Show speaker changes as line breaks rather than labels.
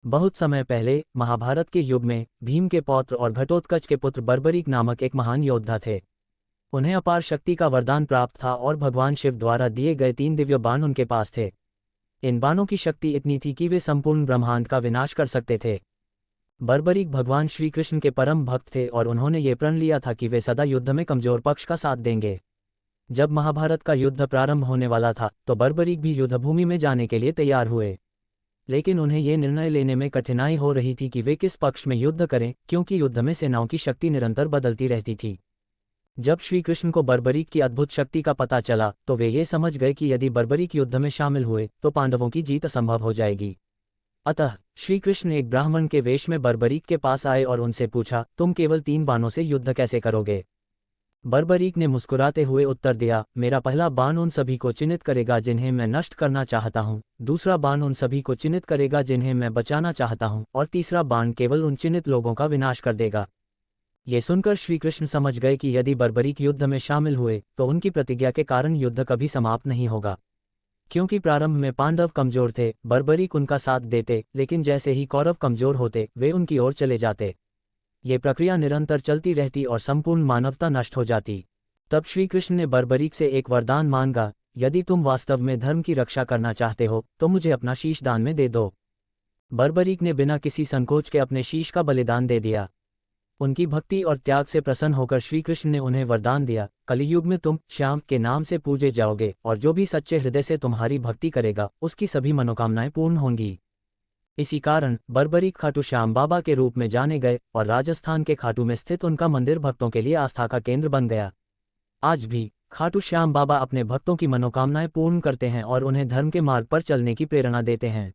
बहुत समय पहले महाभारत के युग में भीम के पौत्र और घटोत्कच के पुत्र बर्बरीक नामक एक महान योद्धा थे। उन्हें अपार शक्ति का वरदान प्राप्त था और भगवान शिव द्वारा दिए गए 3 दिव्य बाण उनके पास थे। इन बाणों की शक्ति इतनी थी कि वे संपूर्ण ब्रह्मांड का विनाश कर सकते थे। बर्बरीक भगवान श्री कृष्ण के परम भक्त थे और उन्होंने ये प्रण लिया था कि वे सदा युद्ध में कमजोर पक्ष का साथ देंगे। जब महाभारत का युद्ध प्रारंभ होने वाला था तो बर्बरीक भी युद्धभूमि में जाने के लिए तैयार हुए। लेकिन उन्हें यह निर्णय लेने में कठिनाई हो रही थी कि वे किस पक्ष में युद्ध करें, क्योंकि युद्ध में सेनाओं की शक्ति निरंतर बदलती रहती थी। जब श्री कृष्ण को बर्बरीक की अद्भुत शक्ति का पता चला तो वे ये समझ गए कि यदि बर्बरीक युद्ध में शामिल हुए तो पांडवों की जीत असंभव हो जाएगी। अतः श्री कृष्ण एक ब्राह्मण के वेश में बर्बरीक के पास आए और उनसे पूछा, तुम केवल 3 बाणों से युद्ध कैसे करोगे? बर्बरीक ने मुस्कुराते हुए उत्तर दिया, मेरा पहला बाण उन सभी को चिन्हित करेगा जिन्हें मैं नष्ट करना चाहता हूँ, दूसरा बाण उन सभी को चिन्हित करेगा जिन्हें मैं बचाना चाहता हूँ, और तीसरा बाण केवल उन चिन्हित लोगों का विनाश कर देगा। ये सुनकर श्री कृष्ण समझ गए कि यदि बर्बरीक युद्ध में शामिल हुए तो उनकी प्रतिज्ञा के कारण युद्ध कभी समाप्त नहीं होगा। क्योंकि प्रारंभ में पांडव कमजोर थे, बर्बरीक उनका साथ देते, लेकिन जैसे ही कौरव कमजोर होते वे उनकी ओर चले जाते। ये प्रक्रिया निरंतर चलती रहती और संपूर्ण मानवता नष्ट हो जाती। तब श्री कृष्ण ने बर्बरीक से एक वरदान मांगा, यदि तुम वास्तव में धर्म की रक्षा करना चाहते हो तो मुझे अपना शीश दान में दे दो। बर्बरीक ने बिना किसी संकोच के अपने शीश का बलिदान दे दिया। उनकी भक्ति और त्याग से प्रसन्न होकर श्री कृष्ण ने उन्हें वरदान दिया, कलियुग में तुम श्याम के नाम से पूजे जाओगे और जो भी सच्चे हृदय से तुम्हारी भक्ति करेगा उसकी सभी मनोकामनाएं पूर्ण होंगी। इसी कारण बर्बरीक खाटू श्याम बाबा के रूप में जाने गए और राजस्थान के खाटू में स्थित उनका मंदिर भक्तों के लिए आस्था का केंद्र बन गया। आज भी खाटू श्याम बाबा अपने भक्तों की मनोकामनाएं पूर्ण करते हैं और उन्हें धर्म के मार्ग पर चलने की प्रेरणा देते हैं।